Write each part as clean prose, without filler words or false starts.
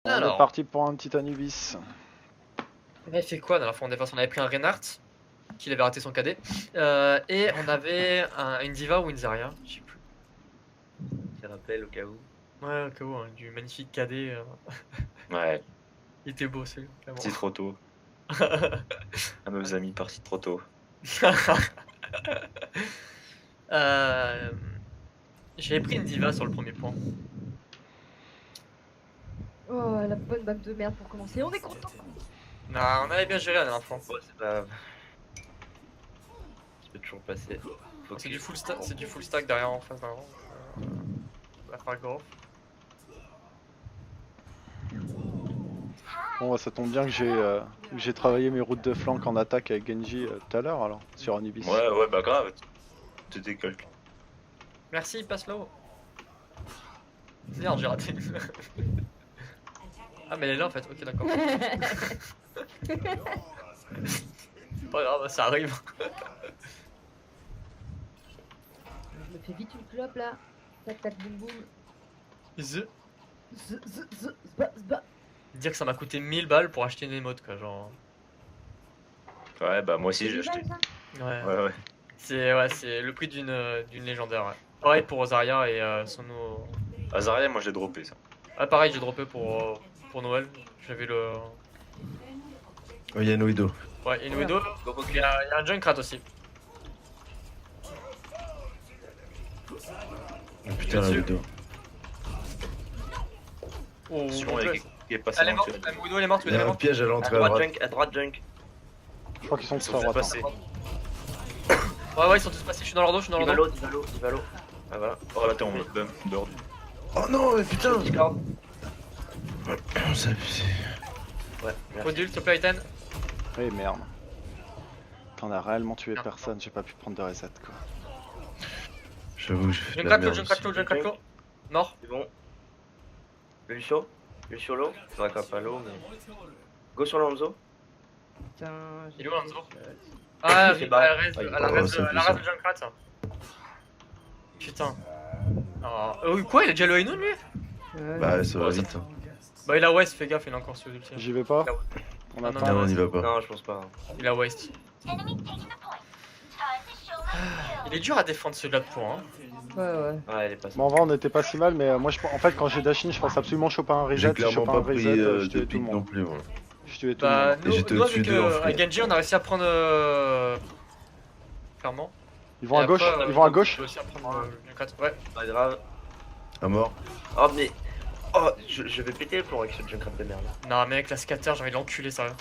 On Alors. est parti pour un petit Anubis. On avait fait quoi dans la fin? On avait pris un Reinhardt, qu'il avait raté son KD. Et on avait une Diva ou une Zarya, je sais plus. Qui rappelle au cas où. Ouais, au cas où, hein, du magnifique KD. Ouais, Il était beau celui, clairement. parti trop tôt. Un de mes amis parti trop tôt. J'avais pris une Diva sur le premier point. Oh, la bonne map de merde pour commencer. On est content. Non, on avait bien géré la dernière fois. Bon, c'est pas grave. Je peux toujours passer. C'est du full stack, c'est du full stack derrière en face d'avant. On va faire gros. Bon, bah, ça tombe bien que j'ai travaillé mes routes de flanc en attaque avec Genji tout à l'heure alors, sur Anubis. Ouais, bah grave. Tu décolles. Merci, passe là-haut. Merde, j'ai raté. Ah, mais elle est là en fait, ok, d'accord. C'est pas grave, ça arrive. Je me fais vite une clope là. Tac tac boum boum. Zba. Dire que ça m'a coûté 1000 balles pour acheter une émote quoi, genre. Ouais, bah moi aussi C'est j'ai du acheté. mal, ça Ouais. C'est le prix d'une légendaire. Ouais. Pareil pour Rosaria et Sono. Azaria, moi j'ai droppé ça. Ah, pareil, j'ai droppé pour Noël. J'avais le. Oh, il y a Noido. Ouais, et Widow. Il y a un Junkrat aussi. Oh, putain, la Dessus. Noido. Oh, Sinon, mon il Dieu. est passé Elle est dans morte, le Widow elle est morte, Il Widow y elle est a un morte. piège à À l'entrée à droite droite. junk, à droite junk. Je crois qu'ils sont tous à Ils sont droite. passés. Ouais, ils sont tous passés, je suis dans leur dos, je suis dans Il leur va dos. l'eau, il va l'eau, il va l'eau. Ah voilà. Oh là, t'es en mode bump dehors. Oh non, mais putain. Discord. C'est abusé. Ouais, merci. Module, s'il te plaît, Ethan. Eh merde. T'en as réellement tué Merde. personne, j'ai pas pu prendre de reset quoi. J'avoue, j'ai fait de la Junkrat low, merde Junkrat aussi. low, Junkrat low. Mort. C'est bon. Le Lucio. Lucio low. Faudrait quand même pas low, mais. Go sur Lonzo. Putain. Il est où, Lanzo Ah, C'est elle barré. reste Oh, c'est de puissant. Junkrat. Ça. Putain. Oh, quoi, il a déjà le Hainoun lui? Bah, ça va Ouais, ça vite. Hein. Bah, il a West, fais gaffe, il est encore sur le J'y vais pas. On Non, attend. Non, on y va pas. Non, je pense pas. Il a West. Il est dur à défendre celui-là de point. Hein. Ouais. Ouais, elle est passée. Bon, en vrai, on n'était pas si mal, mais moi, en fait, quand j'ai Dashin, je pense absolument choper un J'ai reset. Si je clairement chope pas un pris reset, de je tuais tout le pique non monde. plus, moi. Je tuais tout le Bah, monde. Et nous, j'étais nous au-dessus avec, d'eux en avec free. Genji, on a réussi à prendre. Clairement. Ils vont à Et gauche, après, ils vont à gauche. On a réussi à prendre Junkrat. Ouais. Pas grave. À mort. Oh, mais. Oh, je vais péter le plomb avec ce Junkrat de merde. Non, mec, la scatter, j'ai envie de l'enculer, sérieux.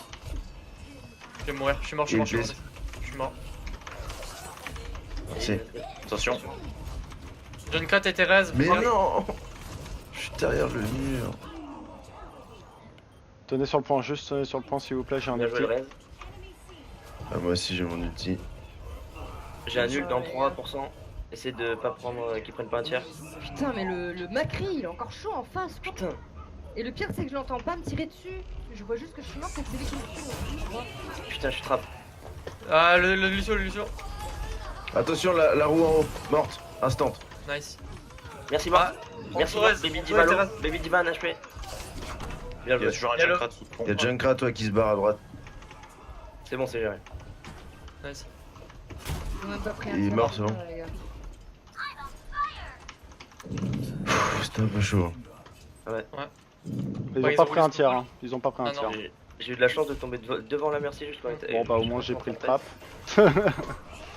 Je vais mourir, je suis mort, je suis mort, je suis mort. Il Je suis mort. Si. Attention. Junkrat et Thérèse. Mais bravo. non. Je suis derrière le mur. Tenez sur le point, juste tenez sur le point, s'il vous plaît, j'ai un Bien joué ulti. le reste. Ah, moi aussi j'ai mon ulti. J'ai un nul dans 3%. Essaye de pas prendre. Qu'ils prennent pas un tiers. Putain, mais le Macri, il est encore chaud en face. Quoi. Putain. Et le pire, c'est que je l'entends pas me tirer dessus. Je vois juste que je suis mort, c'est que c'est lui qui me tue. Je crois. Putain, je trappe. Ah, le Lucio. Attention, la roue en haut. Morte. Instant. Nice. Merci, Marc. Merci, Thérèse. Marc. Baby Ouais, Diva low. Thérèse. Baby Diva, un HP. Bien Il y a joué. toujours un Il y a le- Junkrat sous le pont. Il y a Junkrat, toi, qui se barre à droite. C'est bon, c'est géré. Nice. J'ai même pas pris un Il est tir, mort, c'est bon. les gars. C'était un peu chaud. Ils Ouais, ont ils pas ont pris un voulu tiers, se hein. Ils ont pas pris un Ah, non. tiers. J'ai eu de la chance de tomber devant la merci juste quand il était. Bon, bah, au moins, j'ai pris le trap.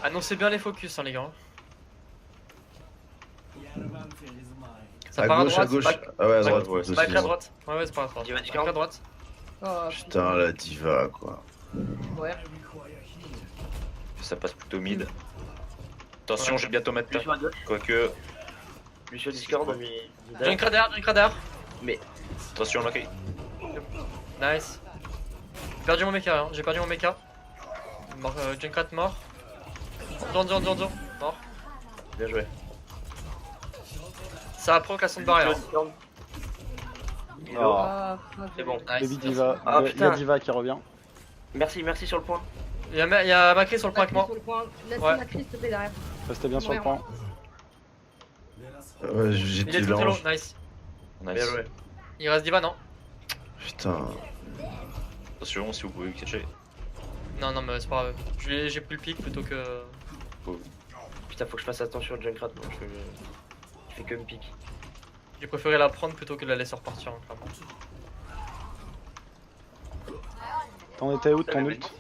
Annoncez bien les focus, hein, les gars. Ça À part gauche, à à droite. gauche. Ah ouais, à droite. Ouais, C'est pas aussi. à droite. Ouais, c'est pas à droite. Diva C'est pas à droite. Oh, Putain, la diva, quoi. Ouais. Ça passe plutôt mid. Attention, j'ai bientôt mettre Lucio à gauche. Quoique. Lucio Discord. Junkrat derrière. Attention, Loki. Nice. J'ai perdu mon mecha, hein. J'ai perdu mon mecha. Junkrat mort. Zonzo. Mort. Bien joué. Ça approche la sonde barrière. Lucio Discord. Oh. Ah, fuck. C'est bon. Nice. Baby Diva. Ah, Il y a putain. Diva qui revient. Merci sur le point. Il y a Macri sur le point avec moi. Sur le point. Laisse Ouais. Macri, s'il te plaît, derrière. Restez bien sur le point. Ouais, Il j'étais est tout low, l'ange. nice. Bien Nice. joué. Il reste Diva, non? Putain. Attention si vous pouvez catcher. Non, non, mais c'est pas grave. J'ai pris le pic plutôt que. Putain, faut que je fasse attention au Junkrat, moi je fais que me pique. J'ai préféré la prendre plutôt que de la laisser repartir, hein, clairement. T'en étais où de ton ult?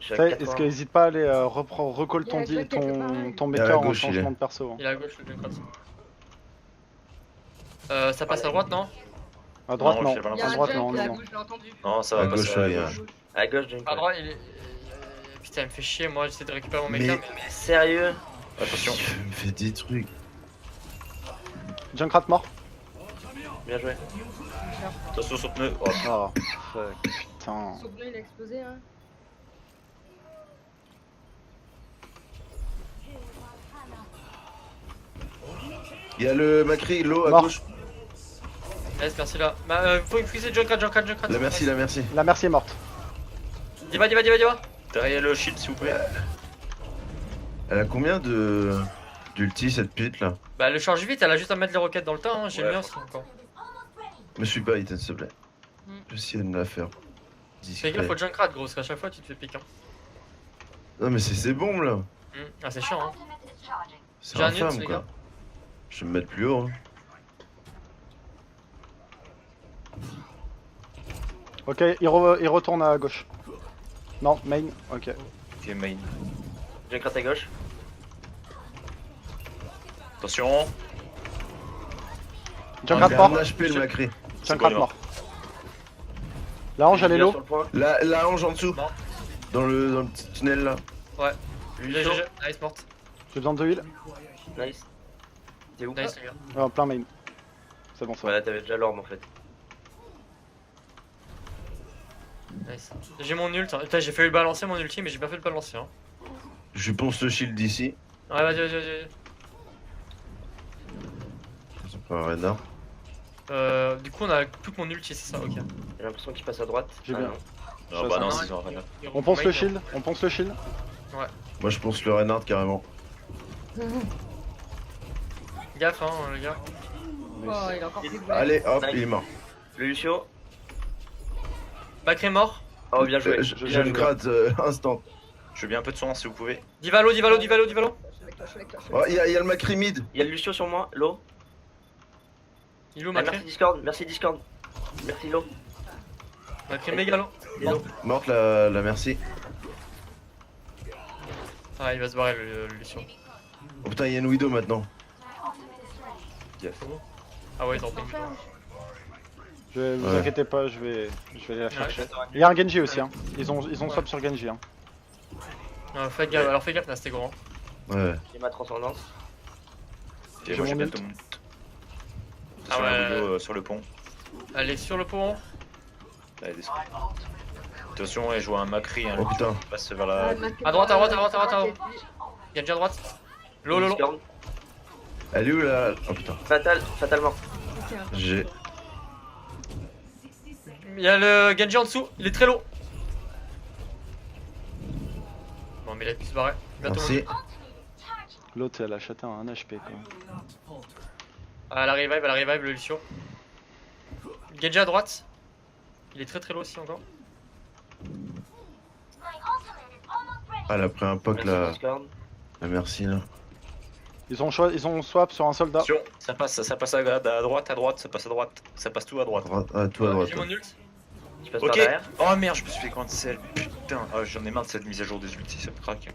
Je suis à Est-ce 80. que n'hésite pas à aller recall Il y a un truc quelque part. ton à maker en gauche, il est. changement de perso. hein. Il est à gauche le Junkrat. Ça passe à droite, non? À droite, Non, non. je sais pas Il y a À un droite, junk non, là, non. je l'ai entendu. Non, ça À va gauche, passer à il y a- gauche. À gauche, Junkrat. À droite, il est. Putain, il me fait chier, moi j'essaie de récupérer mon Mais- maker. Mais sérieux? Attention. Il me fait des trucs. Junkrat mort. Bien joué. Attention sur pneu. Oh, Oh, fuck, putain. Son pneu il a explosé hein. Il y a le Macri, l'eau à Mort. gauche. Nice, merci là. Bah, faut fixer Junkrat. La merci, la merci. La merci est morte. Diva. derrière le shield s'il vous plaît. Elle a combien de d'ulti cette pute là? Bah, le charge vite, elle a juste à mettre les roquettes dans le tas, hein. J'ai le mien aussi encore. Me suis pas, Ethan, s'il te plaît. Hmm. Je vais essayer de me la faire. Fais Discret. gaffe au Junkrat, gros, parce qu'à chaque fois tu te fais piquer. Hein. Non mais c'est ces bombes là. Ah, c'est chiant, hein. C'est J'ai un ult, infâme les quoi. gars. Je vais me mettre plus haut. Hein. Ok, il retourne à gauche. Non, main, ok. Ok, main. Junkrat à gauche. Attention. Junkrat Il a mort. un HP le Macri. Junkrat bon, il mort. La hange, elle est Bien low. sur le point. La hange en dessous. Mort. Dans le petit tunnel là. Lui, GG, nice, morte. J'ai besoin de heal. Nice. T'es où? Nice, les gars. Plein main. C'est bon ça. Voilà, t'avais déjà l'orbe en fait. Nice. J'ai mon ult. Hein. Putain, j'ai failli le balancer mon ulti, mais j'ai pas fait le balancer. Hein. Je lui ponce le shield d'ici. Ouais, vas-y. C'est pas Reinhardt. Du coup, on a plus que mon ulti, c'est ça, ok. J'ai l'impression qu'il passe à droite. J'ai Ah bien. non. Ah Ça, bah ça non, va. ils ont rien. On ponce le shield. On ponce le shield. Moi je ponce le Reinhardt carrément. Gaffe, hein, les gars. Oh, il a encore pris de Allez hop, Nice. il est mort. Le Lucio. Macré mort. Oh, bien joué. Je Bien le joué. gratte instant. Je veux bien un peu de soin si vous pouvez. Divalo. Je suis avec toi, je suis avec toi. Oh, il y a le Macri mid. Il y a le Lucio sur moi. Lo. Il est où Ah, Macré? merci Discord. Merci Discord. Merci Lo. Macré mégalo. Hello. Morte la merci. Ah, il va se barrer le Lucio. Oh putain, il y a une Widow maintenant. Ah ouais, ils ont pris. Vous Ouais. inquiétez pas, je vais aller la chercher. Ouais. Il y a un Genji aussi. Hein. Ils ont swap sur Genji. Hein. Faites gaffe, alors fais gaffe, là c'était gros. Hein. Ouais. J'ai ma transcendance. Et moi mon j'ai bien ult. tout mon. Ah Sur la ouais. vidéo sur le pont. Elle est sur le pont. Là, elle descend. Attention, elle joue un Macri, un Oh putain. qui passe vers la. À droite. Genji à droite. Lolo. Discord. Elle est où là? Oh putain. Fatalement. J'ai. Il y a le Genji en dessous, il est très low. Bon, mais il a pu se barrer. Bientôt Merci. L'autre, elle a acheté un HP quoi. Ah, la revive, le Lucio. Genji à droite. Il est très low aussi encore. Ah, elle a pris un poke Merci là. Discord. La merci là. Ils ont swap sur un soldat. Attention, ça passe à droite, ça passe à droite, ça passe tout à droite. Tout à droite. J'ai mon ult. Je passe par Ok. derrière. Oh merde, je me suis fait cancel. Putain, oh, j'en ai marre de cette mise à jour des ultis, ça me craque.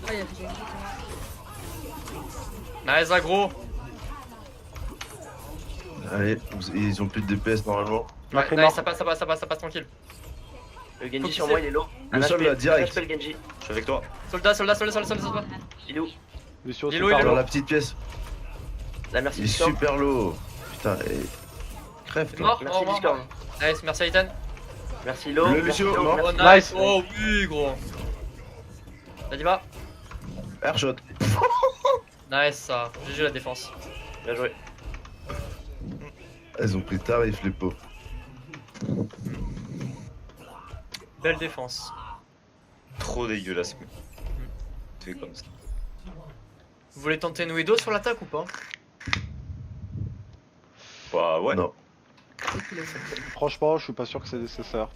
Ah, il y a des gens. Nice aggro. Allez, ils ont plus de DPS normalement. Macri Ouais, mort. nice, ça passe tranquille. Le Faut Genji qu'il sur sait. moi, il est low. Le Un soldat, HP, direct. un HP, le Genji. Je suis avec toi. Soldat. Il est où? Lucio, Lilo, super il est Dans low. la petite pièce. La merci Il est Discord. super low. Putain, et... crève toi. Mort, Merci Discord. Nice, merci Aitan. Merci Lo. Le Merci Lucio, Lo, mort. Oh merci. nice. Oh oui gros. La diva. Airshot. Nice ça. GG la défense. Bien joué. Elles ont pris tarif les pots. Belle défense. Trop dégueulasse. C'est comme ça. Vous voulez tenter une Widow sur l'attaque ou pas? Bah ouais. Non. C'est qu'il est. Franchement, je suis pas sûr que c'est nécessaire.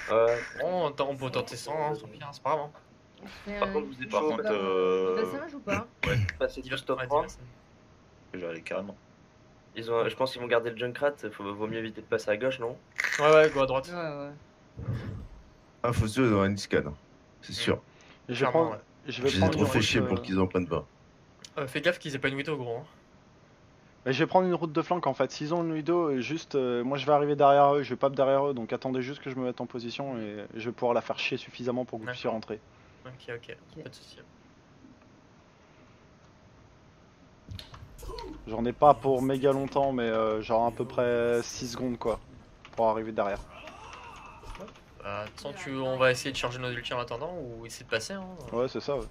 Bon, on peut tenter ça, hein, tant pis, hein, c'est pas grave. On fait Par un- contre, vous êtes Par chaud, contre, Passage ou pas? passer du top 3. je vais aller carrément. Je pense qu'ils vont garder le Junkrat, vaut mieux éviter de passer à gauche, non? Ouais, go à droite. Ouais. Ah, faut se dans une discade, hein. C'est sûr. Et je vais Clairement, prendre, je vais Je les ai prendre trop une fait route, chier pour qu'ils en prennent pas. Fais gaffe qu'ils aient pas une widow, gros. Hein. mais je vais prendre une route de flanc en fait. S'ils ont une widow, juste moi je vais arriver derrière eux, je vais pas derrière eux, donc attendez juste que je me mette en position et je vais pouvoir la faire chier suffisamment pour que vous puissiez rentrer. Ok, pas de soucis. J'en ai pas pour méga longtemps, mais genre à peu près 6 secondes quoi, pour arriver derrière. Bah, de toute façon, on va essayer de charger nos ultis en attendant ou essayer de passer. Hein. Ouais, c'est ça, ouais.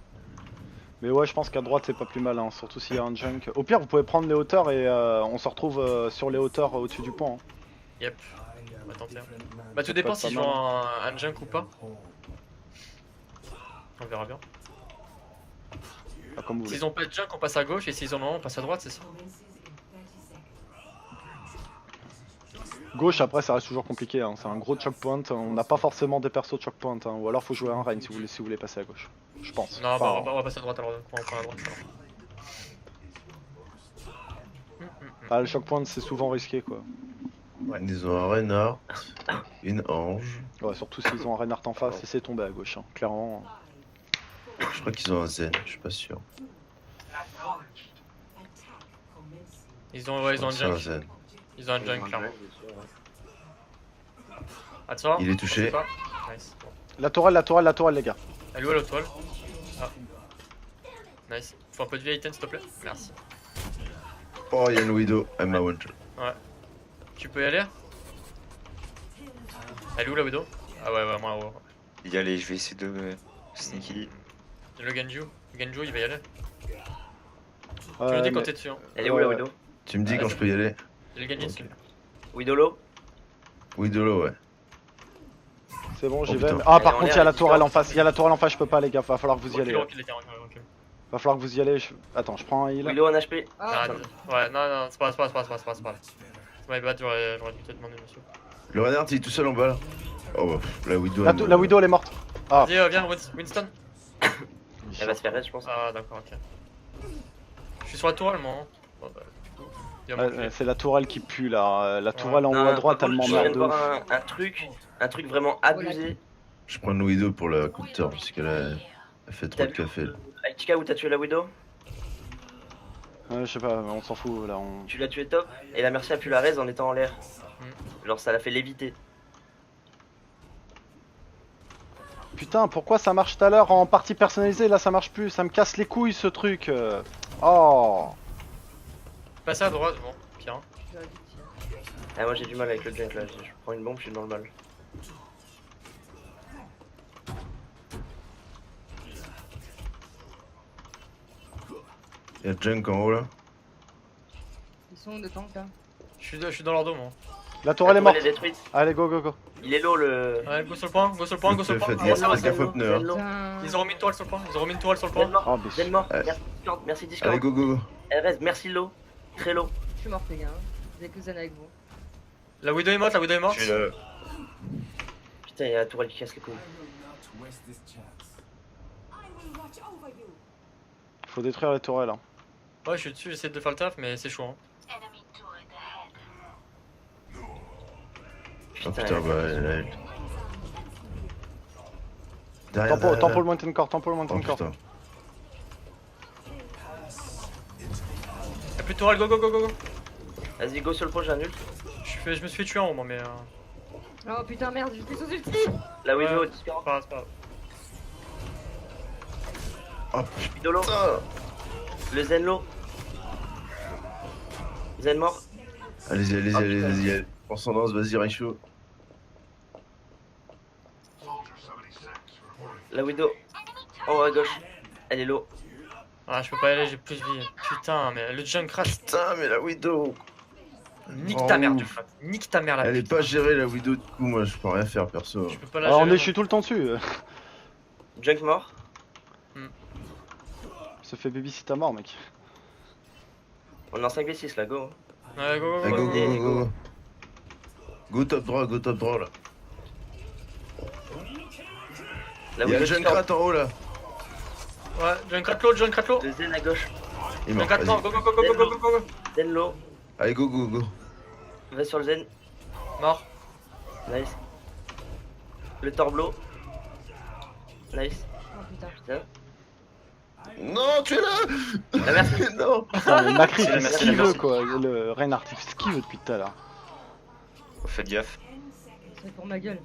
Mais ouais, je pense qu'à droite c'est pas plus mal, hein, surtout s'il y a un junk. Au pire, vous pouvez prendre les hauteurs et on se retrouve sur les hauteurs au-dessus du pont. Hein. Yep, on va tenter. Hein. Bah, tout Ça dépend passe s'ils pas ont mal. un junk ou pas. On verra bien. Enfin, comme vous voulez. S'ils ont pas de junk, on passe à gauche et s'ils en ont un, on passe à droite, c'est ça. Gauche, après, ça reste toujours compliqué. Hein. C'est un gros choke point. On n'a pas forcément des persos de choke point. Hein. Ou alors, faut jouer un Reign si vous voulez passer à gauche. Je pense. Non, Enfin, bah, on va passer à droite alors. On va prendre à droite. le choke point, c'est souvent risqué quoi. Ils ont un Reinhardt, une Ange. Ouais, surtout s'ils ont un Reinhardt en face, laissez tomber à gauche. Hein. Clairement. Je crois qu'ils ont un Zen, je suis pas sûr. Ils ont un C'est un junk. Zen. Ils ont un junk, clairement. Attends. Il est touché. je sais pas. Nice. Bon. La tourelle, les gars. Elle est où la toile? Ah. Nice. Faut un peu de vie item s'il te plaît. Merci. Oh, il y a une Widow, elle m'a one shot. Ouais. Tu peux y aller? Elle est où la widow? Ah ouais, moi ouais. Y aller, je vais essayer de sneaky. Le Genju. Genju il va y aller. Tu Ouais, me dis quand mais- t'es dessus. Hein. Elle est où la Ouais. Widow? Tu me dis quand je peux y aller? C'est le Genji dessus. Widolo? Widow, ouais. C'est bon, j'y Oh, vais. putain. Mais- Ah, Elle par est en contre, il y l'air, a la elle tourelle en distance. face. Il y a la tourelle en face, je peux pas, les gars. Va falloir que vous y allez. Recule, recule. Va falloir que vous y allez. Attends, je prends un heal. Willow en HP? Ah, Ouais, non, c'est pas. My bad, j'aurais dû te demander, monsieur. Le Reinhardt, il est tout seul en bas là. Oh, bah, la Widow. La Widow, elle est morte. Ah, Vas-y, viens, Winston. Elle va se faire raid, je pense. Ah, d'accord, ok. Je suis sur la tourelle, moi. Hein. Bon, bah, du coup, il va m'enculer. c'est la tourelle qui pue là. La tourelle en haut Non, à droite, par elle contre, m'emmerde je de viens de ouf. voir un truc vraiment abusé. Je prends une Widow pour la counter parce qu'elle a fait trop de café. Là. Aitika, où t'as tué la Widow? Ouais, je sais pas, on s'en fout là. Tu l'as tué top, et la Mercy a pu la raise en étant en l'air. Genre, ça l'a fait léviter. Putain, pourquoi ça marche tout à l'heure en partie personnalisée? Là, ça marche plus. Ça me casse les couilles ce truc. Oh. Passer à droite, bon, pire. Hein. j'aurais dû tirer. Ah, moi j'ai du mal avec le junk là, je prends une bombe, je suis dans le mal. Il y a Junk en haut là. Ils sont de tank là. Je suis dans leur dos, moi. La tourelle est La morte. tourelle est détruite. Allez, go, go, go. Il est low le. Ouais, go sur le point, go sur le point. Faites Ah, gaffe, ça va, faites gaffe aux pneus. Hein. Putain. Ils ont remis une toile sur le point, Zen point. mort, Oh, mais- Zen mort. Ouais. Merci Discord, merci Discord. Allez, go, go, go. Elle reste, merci low. Très low. Je suis morte, les gars. Hein. Vous avez que Zen avec vous. La widow est morte, Je suis là. Putain, il y a la tourelle qui casse les couilles. Faut détruire les tourelles. Hein. Ouais, je suis dessus, j'essaie de faire le taf, mais c'est chaud. Hein. Oh putain, bah, elle. Derrière, Tempo le mountain core, tempo le Oh mountain core. putain. Y'a plus de tourelle, go. Vas-y, go sur le pont, j'ai un ult. Je me suis fait tuer en haut, moi, mais. Oh putain, merde, j'ai plus sous ulti. La Widow, Ouais. Discord. C'est pas grave. Oh Widolo. putain. Le Zen low. Zen mort. Allez-y, allez-y. Transcendance, vas-y, Raicho. La Widow. En haut à gauche. Elle est low. Ah, je peux pas y aller, j'ai plus de vie. Putain, mais le Junkrat, Putain, mais la Widow. nique ta mère, ouf. Junkrat. Nique ta mère, la Elle est putain. pas gérée la Widow, du coup, moi je peux rien faire perso. Je peux pas la Alors, gérer, je suis tout le temps dessus. Junk mort. Se fait babysit à mort, mec. On est en 5v6 là, go. Ouais, go. Allez, go, go, go, go. Go top droit là. Là où Il y a le Junkrat en haut là. Ouais, Junkrat low. Le Zen à gauche. Il est mort, Junkrat mort, vas-y. go. Zen low. Allez, go. Va sur le Zen. Mort. Nice. Le Torblo. Nice. Oh putain. Putain. Non, tu es là. Ah, merci. Non. Putain, mais Macri, C'est la il fait ce merci, qu'il la veut merci. quoi. Le Reinhardt, il fait ce qu'il veut depuis tout à l'heure. Faites gaffe. C'est pour ma gueule.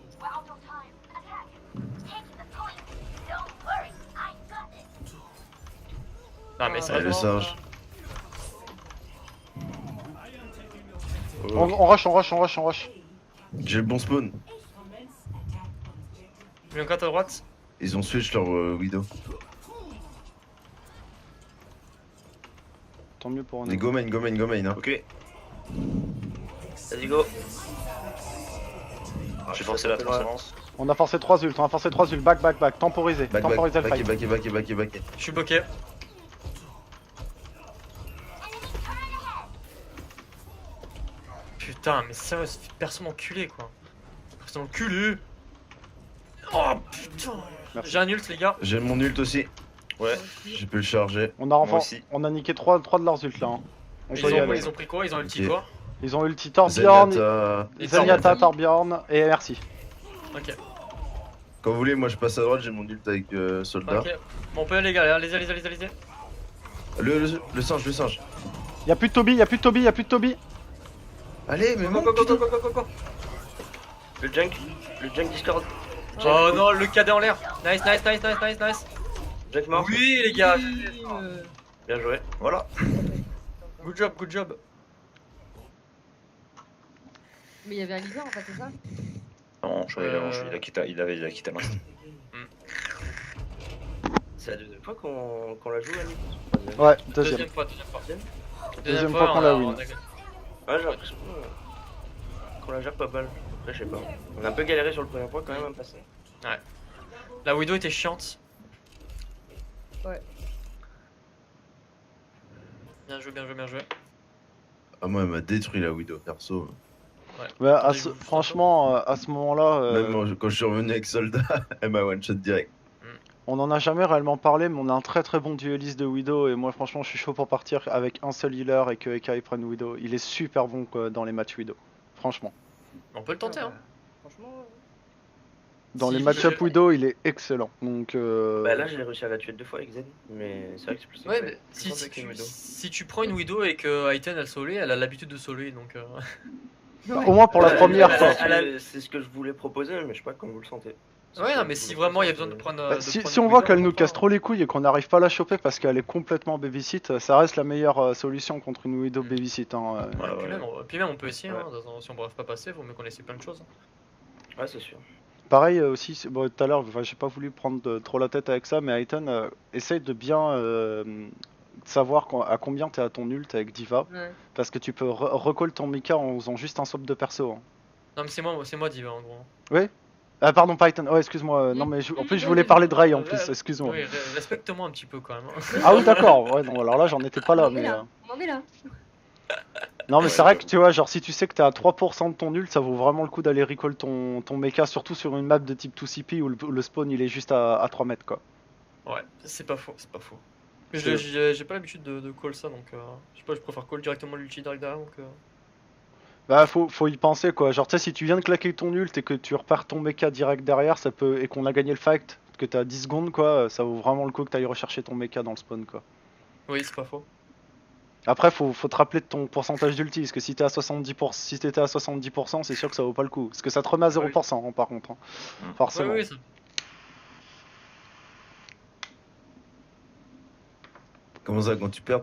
Non, mais Allez, sérieusement. le singe. On rush. J'ai le bon spawn. Junkrat à droite. Ils ont switch leur Widow. Tant mieux pour On est nous. go main hein. Ok. Vas-y, go. J'ai forcé la transparence. On a forcé 3 ults, back, temporisé le fight. Back. Je suis bloqué. Putain, mais sérieux, personne enculé quoi. Personne enculé. Oh putain. Merci. J'ai un ult, les gars. J'ai mon ult aussi. Ouais. J'ai pu le charger. On a Moi renforcé, aussi. on a niqué 3 de leurs ults là. Hein. On peut y aller. Ils ont pris quoi? Ils ont ulti Ok. quoi? Ils ont ulti Torbjorn, Zenyatta. Et Zenyatta, Torbjorn et merci. Ok. Quand vous voulez, moi je passe à droite, j'ai mon ult avec soldat. Ok. Bon, on peut aller, les gars. Allez-y. Le singe. Y'a plus de Toby. Allez, mais Go, non, go, go, putain. go. Le Junk Discord. Oh non, le cadet en l'air. Nice. Junk mort. Oui, les gars. Bien joué. Voilà. Good job. Mais il y avait un leader en fait, c'est ça? Non, il a quitté l'instant. C'est la deuxième fois qu'on la joue, Annie. Ouais, deuxième. Deuxième fois. Deuxième fois qu'on la win. Ouais, j'ai l'impression qu'on la gère pas mal. Après, je sais pas. On a un peu galéré sur le premier point quand même à me passer. La Widow était chiante. Ouais. Bien joué. Ah, moi elle m'a détruit la Widow perso. Bah, Attendez-vous, franchement, à ce moment-là, Même moi, quand je suis revenu avec soldat, elle m'a one shot direct. on en a jamais réellement parlé, mais on a un très bon dueliste de Widow et moi franchement je suis chaud pour partir avec un seul healer et que Eka prenne Widow. Il est super bon quoi, dans les matchs Widow, franchement. On peut le tenter, hein. Franchement. Dans Si, les match-up Widow, il est excellent. Donc Bah là, j'ai réussi à la tuer 2 fois avec Zen. Mais c'est vrai que c'est plus Ouais, simple. mais Plus simple avec une Widow. si tu prends une Widow et que Aiten elle solé, elle a l'habitude de soler donc. bah, au moins pour la Ouais, première ouais, fois. ouais, c'est ce que je voulais proposer, mais je sais pas comment vous le sentez. Ouais, non, mais si vraiment il y a besoin de prendre. Bah, de si prendre si on une voit Widow, qu'elle nous prend. casse trop les couilles et qu'on n'arrive pas à la choper parce qu'elle est complètement babysit, ça reste la meilleure solution contre une Widow babysit. Hein, Ouais, Puis même on peut essayer, Ouais. hein, de toute façon, si on ne brave pas passer, faut mieux qu'on essaie plein de choses. Ouais, c'est sûr. Pareil aussi, bon, tout à l'heure, j'ai pas voulu prendre trop la tête avec ça, mais Aiton, essaye de bien savoir à combien t'es à ton ult avec Diva, Ouais. parce que tu peux recall ton Mika en faisant juste un swap de perso. Hein. Non, mais c'est moi Diva en gros. Ah pardon, pas Aiton, excuse-moi, non mais en plus je voulais parler de Ray en plus, excuse-moi. Oui, respecte-moi un petit peu quand même. Hein. Ah oui d'accord, ouais, non, alors là j'en étais pas là, mais... On en est là. Non mais c'est vrai que tu vois, genre si tu sais que t'es à 3% de ton ult, ça vaut vraiment le coup d'aller recall ton mecha, surtout sur une map de type 2CP où le spawn il est juste à 3 mètres quoi. Ouais, c'est pas faux. Mais C'est- j'ai pas l'habitude de call ça donc je sais pas, je préfère call directement l'ulti direct derrière donc. Bah faut y penser quoi, genre tu sais si tu viens de claquer ton ult et que tu repères ton mecha direct derrière, ça peut et qu'on a gagné le fight, que t'as 10 secondes quoi, ça vaut vraiment le coup que t'ailles rechercher ton mecha dans le spawn quoi. Oui, c'est pas faux. Après faut te rappeler de ton pourcentage d'ulti, parce que si t'es à 70%, si t'étais à 70%, c'est sûr que ça vaut pas le coup, parce que ça te remet à 0% hein, par contre, hein. Forcément. Oui, ça... Comment ça, quand tu perds